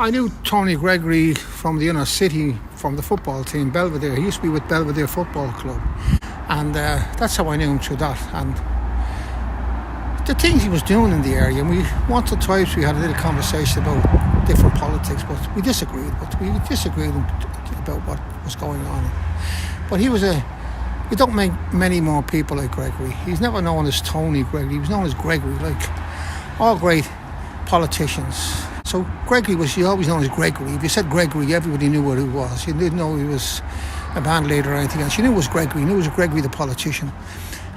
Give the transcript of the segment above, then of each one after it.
I knew Tony Gregory from the inner city, from the football team, Belvedere. He used to be with Belvedere Football Club. And that's how I knew him through that. And the things he was doing in the area, and once or twice we had a little conversation about different politics, but we disagreed. About what was going on. But you don't make many more people like Gregory. He's never known as Tony Gregory. He was known as Gregory, like all great politicians. So Gregory was always known as Gregory. If you said Gregory, everybody knew what he was. You didn't know he was a band leader or anything else. You knew it was Gregory. You knew it was Gregory the politician.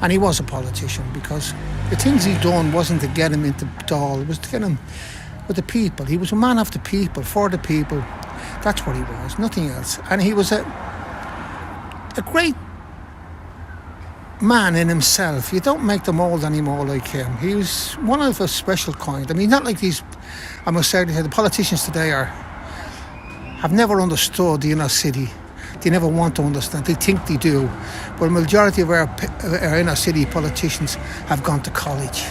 And he was a politician because the things he done wasn't to get him into Dáil. It was to get him with the people. He was a man of the people, for the people. That's what he was, nothing else. And he was a great man in himself. You don't make them old anymore like him. He was one of a special kind. I mean, not like these, I must say, the politicians today have never understood the inner city. They never want to understand. They think they do. But a majority of our inner city politicians have gone to college.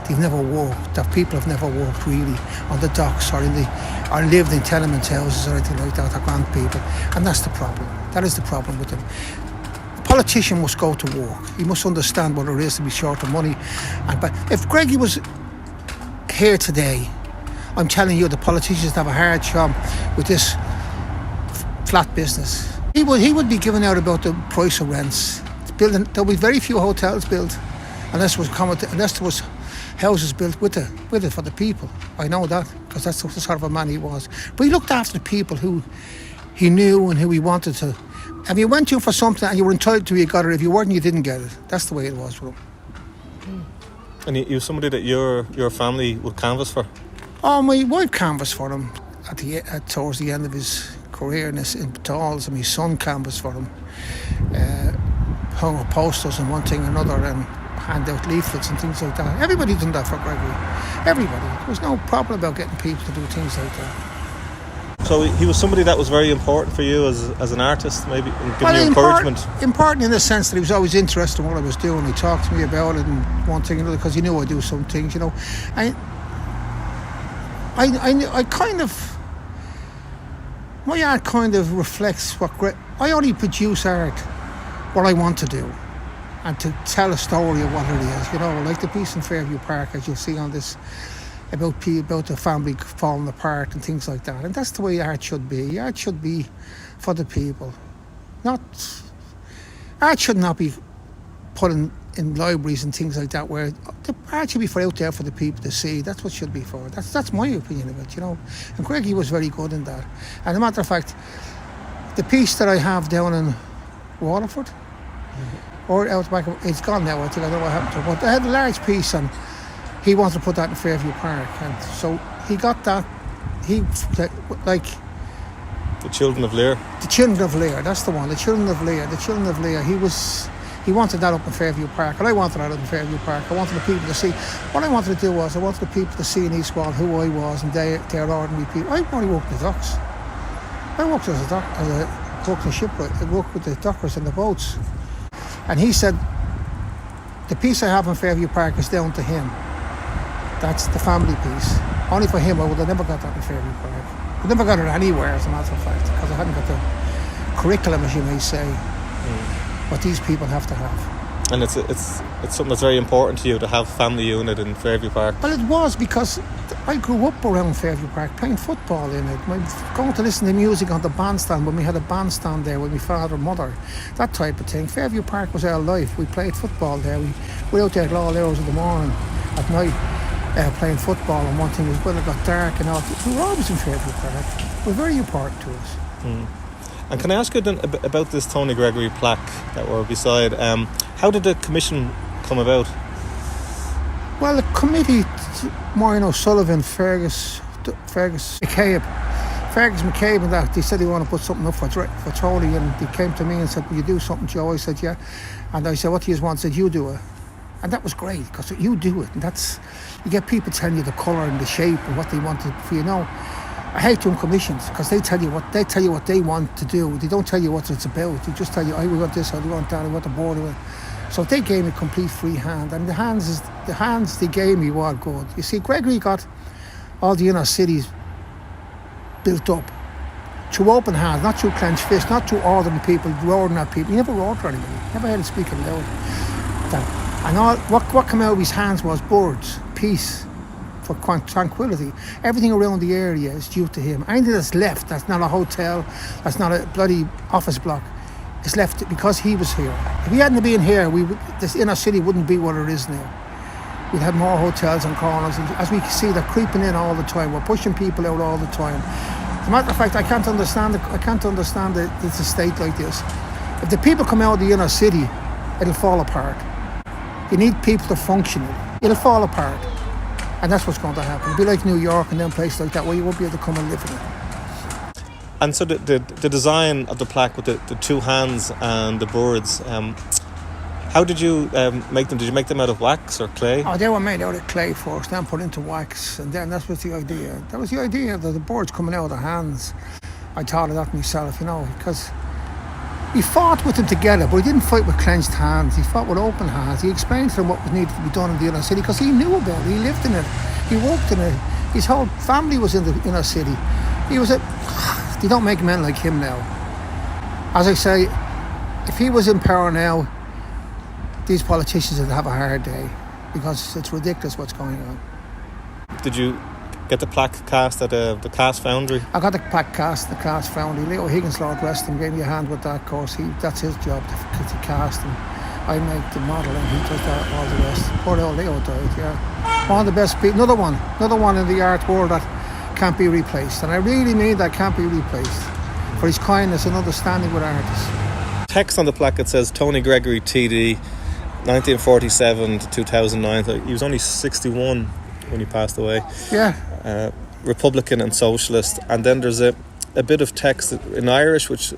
They've never worked. That people have never worked really on the docks or lived in tenement houses or anything like that, or grand people. And that's the problem. That is the problem with them. The politician must go to work. He must understand what it is to be short of money. But if Greggy was here today, I'm telling you, the politicians have a hard job with this flat business. He would be giving out about the price of rents. There'll be very few hotels built unless there was houses built with it for the people. I know that because that's the sort of a man he was. But he looked after the people who he knew and who he wanted to. If you went to for something and you were entitled to it, you got it. If you weren't, you didn't get it. That's the way it was with him. And he was somebody that your family would canvass for? Oh, my wife canvassed for him towards the end of his career in Dáil, and my son canvassed for him. Hung up posters and one thing and another, and hand out leaflets and things like that. Everybody done that for Gregory. Everybody. There was no problem about getting people to do things like that. So he was somebody that was very important for you as an artist, maybe, and giving you encouragement? Important in the sense that he was always interested in what I was doing. He talked to me about it and one thing and another because he knew I do some things, you know. I kind of... My art kind of reflects I only produce art what I want to do and to tell a story of what it is, you know, like the piece in Fairview Park, as you'll see on this, about the family falling apart and things like that. And that's the way art should be. Art should be for the people. Art should not be put in libraries and things like that, where the art should be out there for the people to see. That's what it should be for. That's my opinion of it, you know. And Greggy was very good in that. And as a matter of fact, the piece that I have down in Waterford, or out back, it's gone now, I think. I don't know what happened to it. But I had a large piece and he wanted to put that in Fairview Park. And so he got that. The Children of Lear. The Children of Lear, that's the one. The Children of Lear. He wanted that up in Fairview Park, and I wanted that up in Fairview Park. I wanted the people to see. What I wanted to do was, I wanted the people to see in East Wall who I was, and they're ordinary people. I only worked the docks. I worked worked the shipwright. I worked with the dockers and the boats. And he said, the piece I have in Fairview Park is down to him. That's the family piece. Only for him, I would have never got that in Fairview Park. I never got it anywhere, as a matter of fact, because I hadn't got the curriculum, as you may say, what these people have to have. And it's something that's very important to you, to have family unit in Fairview Park. Well, it was, because I grew up around Fairview Park playing football in it. Going to listen to music on the bandstand when we had a bandstand there with my father and mother, that type of thing. Fairview Park was our life. We played football there. We were out there at all hours of the morning, at night, playing football. And one thing was, when it got dark and all, we were always in Fairview Park. It was very important to us. And can I ask you then about this Tony Gregory plaque that we're beside? How did the commission come about? Well, the committee, Maureen O'Sullivan, Fergus McCabe and that, they said they want to put something up for Tony, and they came to me and said, will you do something, Joe? I said, yeah. And I said, what do you want? I said, you do it. And that was great, because you do it. And you get people telling you the colour and the shape and what they want to, for, you know. I hate doing commissions, because they tell you what they want to do. They don't tell you what it's about. They just tell you, I want this, I want that, I want the border. So they gave me complete free hand, and the hands they gave me were good. You see, Gregory got all the inner cities built up through open hands, not through clenched fists, not through ordering people, roaring at people. He never roared for anybody. Never had to speak loud. And all what came out of his hands was birds, peace, for tranquility. Everything around the area is due to him. Anything that's left, that's not a hotel, that's not a bloody office block, is left because he was here. If he hadn't been here, this inner city wouldn't be what it is now. We'd have more hotels and corners, and as we can see, they're creeping in all the time. We're pushing people out all the time. As a matter of fact, I can't understand it's a state like this. If the people come out of the inner city, it'll fall apart. You need people to function. It'll fall apart. And that's what's going to happen. It'll be like New York and then places like that where you won't be able to come and live in it. And so the design of the plaque with the two hands and the birds, how did you make them? Did you make them out of wax or clay? Oh, they were made out of clay first, then put into wax, and then that was the idea. That was the idea of the birds coming out of the hands. I thought of that myself, because he fought with them together, but he didn't fight with clenched hands. He fought with open hands. He explained to them what was needed to be done in the inner city because he knew about it. He lived in it. He worked in it. His whole family was in the inner city. They don't make men like him now. As I say, if he was in power now, these politicians would have a hard day because it's ridiculous what's going on. Did you get the plaque cast at the cast foundry? I got the plaque cast at the cast foundry. Leo Higgins, Lord rest him, gave me a hand with that course. That's his job to cast, and I make the model and he does that, all the rest. Poor old Leo died, yeah. One of the best people, another one in the art world that can't be replaced, and I really mean that can't be replaced for his kindness and understanding with artists. Text on the plaque, it says Tony Gregory TD 1947 to 2009. He was only 61 when he passed away. Yeah. Republican and socialist, and then there's a bit of text in Irish which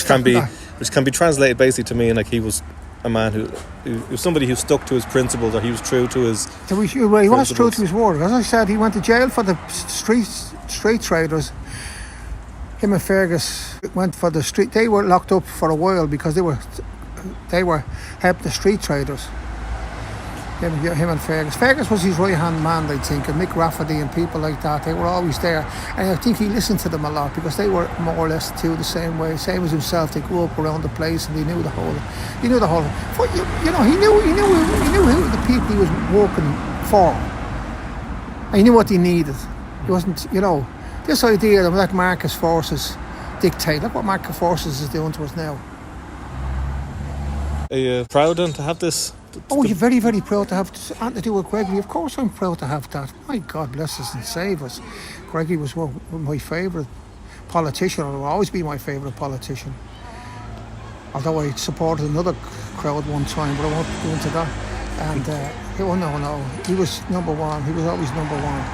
can be translated basically to mean like he was a man who was somebody who stuck to his principles, or he was true to his principles. He was true to his word. As I said, he went to jail for the street traders. Him and Fergus went for the street. They were locked up for a while because they were helping the street traders. Him and Fergus. Fergus was his right-hand man, I think, and Mick Rafferty and people like that. They were always there. And I think he listened to them a lot because they were more or less too the same way. Same as himself. They grew up around the place and they knew the whole. But, he knew who the people he was working for. And he knew what they needed. He wasn't, this idea of let Marcus forces dictate. Look what Marcus forces is doing to us now. Are you proud then to have this? Oh, you're very, very proud to have something to do with Gregory. Of course I'm proud to have that. My God bless us and save us. Gregory was my favourite politician, or will always be my favourite politician. Although I supported another crowd one time, but I won't go into that. And, no, he was number one. He was always number one,